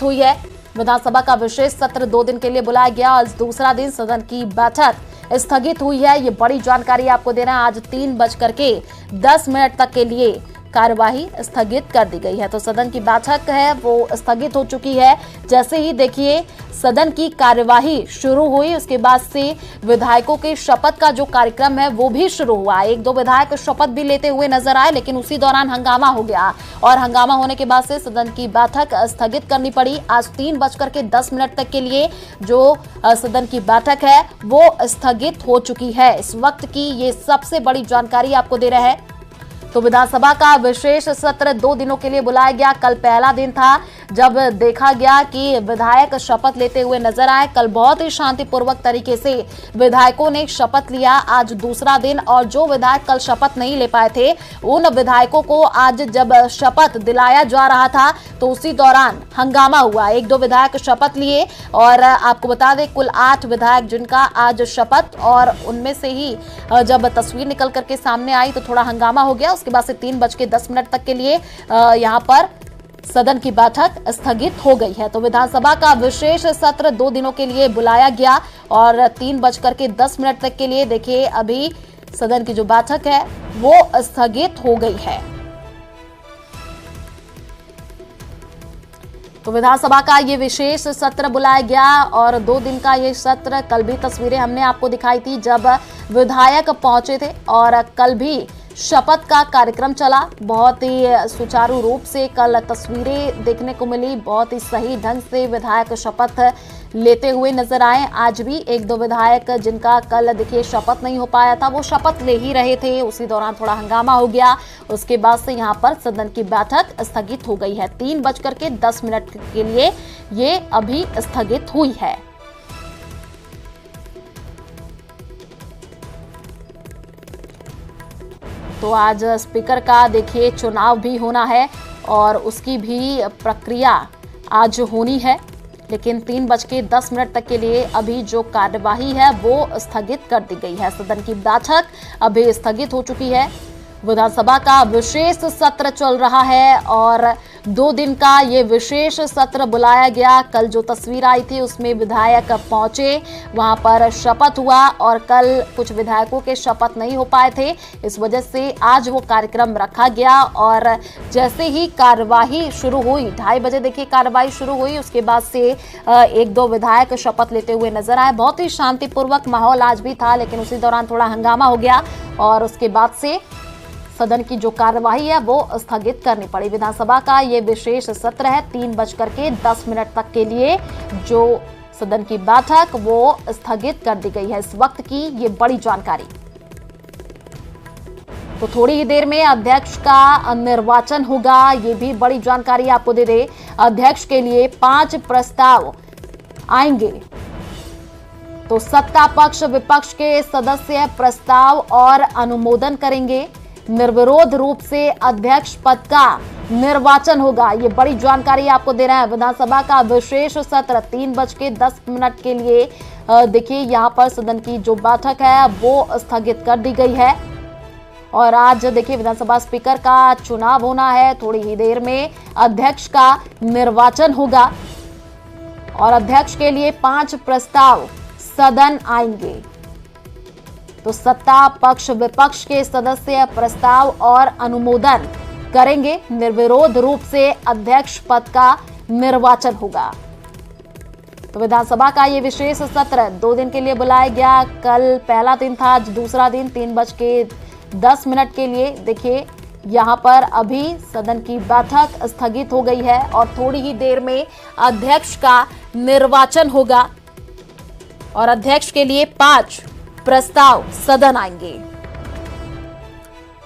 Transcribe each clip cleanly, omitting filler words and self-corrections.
समाप्त हुई है। विधानसभा का विशेष सत्र 2 दिन के लिए बुलाया गया। आज दूसरा दिन सदन की बैठक स्थगित हुई है। ये बड़ी जानकारी आपको दे रहे हैं। आज 3:10 तक के लिए कार्यवाही स्थगित कर दी गई है। तो सदन की बैठक है वो स्थगित हो चुकी है। जैसे ही देखिए सदन की कार्यवाही शुरू हुई, उसके बाद से विधायकों के शपथ का जो कार्यक्रम है वो भी शुरू हुआ। 1-2 विधायक शपथ भी लेते हुए नजर आए, लेकिन उसी दौरान हंगामा हो गया और हंगामा होने के बाद से सदन की बैठक स्थगित करनी पड़ी। आज 3:10 तक के लिए जो सदन की बैठक है वो स्थगित हो चुकी है। इस वक्त की ये सबसे बड़ी जानकारी आपको दे रहे हैं। तो विधानसभा का विशेष सत्र 2 दिनों के लिए बुलाया गया। कल पहला दिन था जब देखा गया कि विधायक शपथ लेते हुए नजर आए। कल बहुत ही शांतिपूर्वक तरीके से विधायकों ने शपथ लिया। आज दूसरा दिन और जो विधायक कल शपथ नहीं ले पाए थे उन विधायकों को आज जब शपथ दिलाया जा रहा था तो उसी दौरान हंगामा हुआ। 1-2 विधायक शपथ लिए और आपको बता दें कुल 8 विधायक जिनका आज शपथ, और उनमें से ही जब तस्वीर निकल करके सामने आई तो थोड़ा हंगामा हो गया। उसके बाद से 3:10 तक के लिए यहां पर सदन की बैठक स्थगित हो गई है। तो विधानसभा का विशेष सत्र 2 दिनों के लिए बुलाया गया और 3:10 तक के लिए देखिए अभी सदन की जो बैठक है वो स्थगित हो गई है। तो विधानसभा का ये विशेष सत्र बुलाया गया और 2 दिन का ये सत्र, कल भी तस्वीरें हमने आपको दिखाई थी जब विधायक पहुंचे थे और कल भी शपथ का कार्यक्रम चला। बहुत ही सुचारू रूप से कल तस्वीरें देखने को मिली। बहुत ही सही ढंग से विधायक शपथ लेते हुए नजर आए। आज भी 1-2 विधायक जिनका कल देखिए शपथ नहीं हो पाया था वो शपथ ले ही रहे थे। उसी दौरान थोड़ा हंगामा हो गया। उसके बाद से यहाँ पर सदन की बैठक स्थगित हो गई है। 3:10 के लिए ये अभी स्थगित हुई है। तो आज स्पीकर का देखिए चुनाव भी होना है और उसकी भी प्रक्रिया आज होनी है, लेकिन 3:10 तक के लिए अभी जो कार्यवाही है वो स्थगित कर दी गई है। सदन की बैठक अभी स्थगित हो चुकी है। विधानसभा का विशेष सत्र चल रहा है और 2 दिन का ये विशेष सत्र बुलाया गया। कल जो तस्वीर आई थी उसमें विधायक पहुंचे, वहां पर शपथ हुआ और कल कुछ विधायकों के शपथ नहीं हो पाए थे। इस वजह से आज वो कार्यक्रम रखा गया और जैसे ही कार्यवाही शुरू हुई 2:30 बजे देखिए कार्यवाही शुरू हुई। उसके बाद से 1-2 विधायक शपथ लेते हुए नजर आए। बहुत ही शांतिपूर्वक माहौल आज भी था, लेकिन उसी दौरान थोड़ा हंगामा हो गया और उसके बाद से सदन की जो कार्यवाही है वो स्थगित करनी पड़ी। विधानसभा का ये विशेष सत्र है। 3:10 तक के लिए जो सदन की बैठक वो स्थगित कर दी गई है। इस वक्त की ये बड़ी जानकारी। तो थोड़ी ही देर में अध्यक्ष का निर्वाचन होगा। ये भी बड़ी जानकारी आपको दे दे। अध्यक्ष के लिए 5 प्रस्ताव आएंगे। तो सत्ता पक्ष विपक्ष के सदस्य प्रस्ताव और अनुमोदन करेंगे। निर्विरोध रूप से अध्यक्ष पद का निर्वाचन होगा। ये बड़ी जानकारी आपको दे रहा है। विधानसभा का विशेष सत्र 3:10 के लिए देखिए यहां पर सदन की जो बैठक है वो स्थगित कर दी गई है और आज देखिए विधानसभा स्पीकर का चुनाव होना है। थोड़ी ही देर में अध्यक्ष का निर्वाचन होगा और अध्यक्ष के लिए 5 प्रस्ताव सदन आएंगे। तो सत्ता पक्ष विपक्ष के सदस्य प्रस्ताव और अनुमोदन करेंगे। निर्विरोध रूप से अध्यक्ष पद का निर्वाचन होगा। तो विधानसभा का ये विशेष सत्र 2 दिन के लिए बुलाया गया। कल पहला दिन था, आज दूसरा दिन। 3:10 के लिए देखिए यहाँ पर अभी सदन की बैठक स्थगित हो गई है और थोड़ी ही देर में अध्यक्ष का निर्वाचन होगा और अध्यक्ष के लिए 5 प्रस्ताव सदन आएंगे।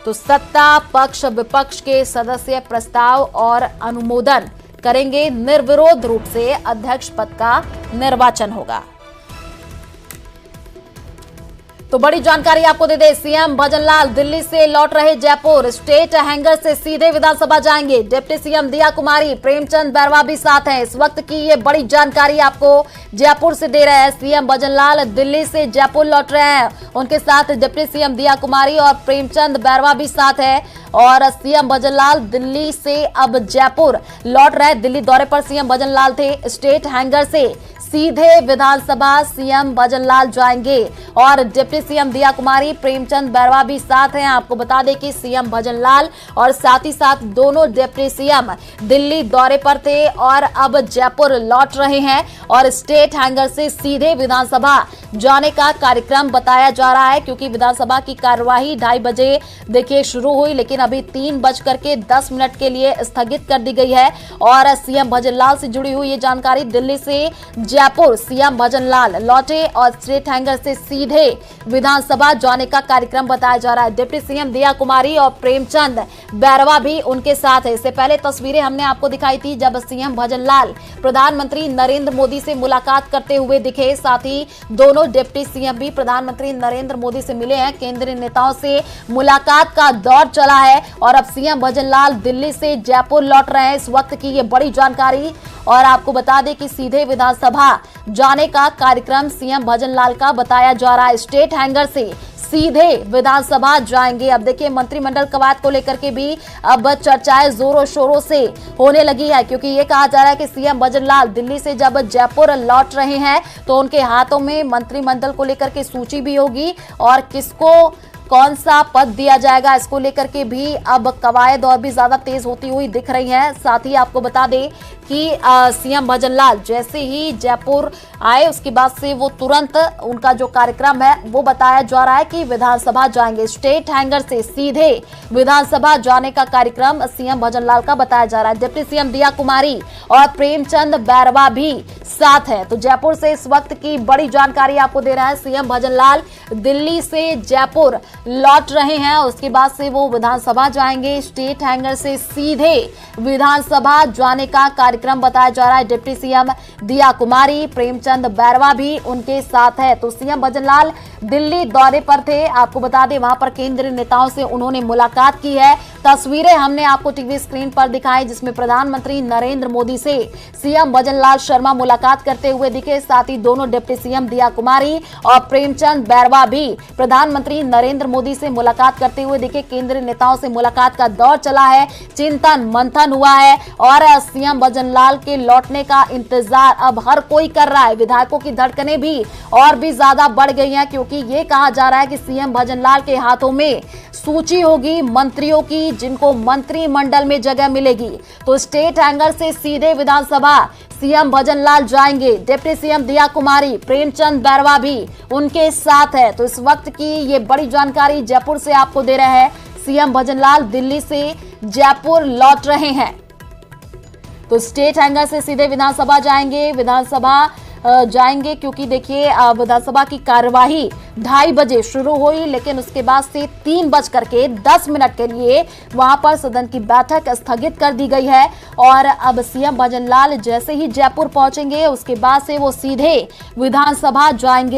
तो सत्ता पक्ष विपक्ष के सदस्य प्रस्ताव और अनुमोदन करेंगे। निर्विरोध रूप से अध्यक्ष पद का निर्वाचन होगा। तो बड़ी जानकारी आपको दे दे, सीएम भजनलाल दिल्ली से लौट रहे जयपुर, स्टेट हैंगर से सीधे विधानसभा जाएंगे। डिप्टी सीएम दिया कुमारी, प्रेमचंद बैरवा भी साथ हैं। इस वक्त की ये बड़ी जानकारी आपको जयपुर से दे रहे हैं। सीएम भजनलाल दिल्ली से जयपुर लौट रहे हैं, उनके साथ डिप्टी सीएम दिया कुमारी और प्रेमचंद बैरवा भी साथ है। और सीएम भजनलाल दिल्ली से अब जयपुर लौट रहे। दिल्ली दौरे पर सीएम भजनलाल थे, स्टेट हैंगर से सीधे विधानसभा सीएम भजनलाल जाएंगे और डिप्टी सीएम दिया कुमारी, प्रेमचंद बैरवा भी साथ हैं। आपको बता दें कि सीएम भजनलाल और साथ ही साथ दोनों डिप्टी सीएम दिल्ली दौरे पर थे और अब जयपुर लौट रहे हैं और स्टेट हैंगर से सीधे विधानसभा जाने का कार्यक्रम बताया जा रहा है, क्योंकि विधानसभा की कार्यवाही 2:30 बजे देखिए शुरू हुई, लेकिन अभी 3:10 के लिए स्थगित कर दी गई है। और सीएम भजनलाल से जुड़ी हुई ये जानकारी, दिल्ली से जयपुर सीएम भजनलाल लौटे और स्टेट हैंगर से सीधे विधानसभा जाने का कार्यक्रम बताया जा रहा है। डिप्टी सीएम दिया कुमारी और प्रेमचंद बैरवा भी उनके साथ है। इससे पहले तस्वीरें हमने आपको दिखाई थी जब सीएम भजनलाल प्रधानमंत्री नरेंद्र मोदी से मुलाकात करते हुए दिखे। साथ ही दोनों डिप्टी सीएम भी प्रधानमंत्री नरेंद्र मोदी से मिले हैं। केंद्रीय नेताओं से मुलाकात का दौर चला है और अब सीएम भजनलाल दिल्ली से जयपुर लौट रहे हैं। इस वक्त की ये बड़ी जानकारी और आपको बता दें कि सीधे विधानसभा जाने का कार्यक्रम सीएम भजनलाल का बताया जा रहा है। स्टेट हैंगर से सीधे विधानसभा जाएंगे। अब देखिए मंत्रिमंडल कवायद को लेकर के भी अब चर्चाएं जोरों शोरों से होने लगी है, क्योंकि ये कहा जा रहा है कि सीएम भजनलाल दिल्ली से जब जयपुर लौट रहे हैं तो उनके हाथों में मंत्रिमंडल को लेकर के सूची भी होगी और किसको कौन सा पद दिया जाएगा, इसको लेकर के भी अब कवायद और भी ज्यादा तेज होती हुई दिख रही है। साथ ही आपको बता दें कि सीएम भजनलाल जैसे ही जयपुर आए उसके बाद से वो तुरंत उनका जो कार्यक्रम है वो बताया जा रहा है कि विधानसभा जाएंगे। स्टेट हैंगर से सीधे विधानसभा जाने का कार्यक्रम सीएम भजनलाल का बताया जा रहा है। डिप्टी सीएम दिया कुमारी और प्रेमचंद बैरवा भी साथ है। तो जयपुर से इस वक्त की बड़ी जानकारी आपको दे रहा है। सीएम भजनलाल दिल्ली से जयपुर लौट रहे हैं, उसके बाद से वो विधानसभा जाएंगे। स्टेट हैंगर से सीधे विधानसभा जाने का कार्यक्रम बताया जा रहा है। डिप्टी सीएम दिया कुमारी, प्रेमचंद बैरवा भी उनके साथ है। तो सीएम भजनलाल दिल्ली दौरे पर थे, आपको बता दें वहां पर केंद्रीय नेताओं से उन्होंने मुलाकात की है। तस्वीरें हमने आपको टीवी स्क्रीन पर दिखाई जिसमें प्रधानमंत्री नरेंद्र मोदी से सीएम भजनलाल शर्मा मुलाकात करते हुए दिखे। साथ ही दोनों डिप्टी सीएम दिया कुमारी और प्रेमचंद बैरवा भी प्रधानमंत्री नरेंद्र मोदी से मुलाकात करते हुए दिखे। केंद्रीय नेताओं से मुलाकात का दौर चला है, चिंतन मंथन हुआ है और सीएम भजनलाल के लौटने का इंतजार अब हर कोई कर रहा है। विधायकों की धड़कनें भी और भी ज्यादा बढ़ गई हैं, क्योंकि ये कहा जा रहा है कि सीएम भजनलाल के हाथों में सूची होगी मंत्रियों की जिनको मंत्रिमंडल में जगह मिलेगी। तो स्टेट हैंगर से सीधे विधानसभा सीएम भजनलाल जाएंगे। डिप्टी सीएम दिया कुमारी, प्रेमचंद बैरवा भी उनके साथ है। तो इस वक्त की ये बड़ी जानकारी जयपुर से आपको दे रहे हैं। सीएम भजनलाल दिल्ली से जयपुर लौट रहे हैं, तो स्टेट हैंगर से सीधे विधानसभा जाएंगे क्योंकि देखिए विधानसभा की कार्यवाही 2:30 बजे शुरू हुई, लेकिन उसके बाद से 3:10 के लिए वहां पर सदन की बैठक स्थगित कर दी गई है। और अब सीएम भजनलाल जैसे ही जयपुर पहुंचेंगे उसके बाद से वो सीधे विधानसभा जाएंगे।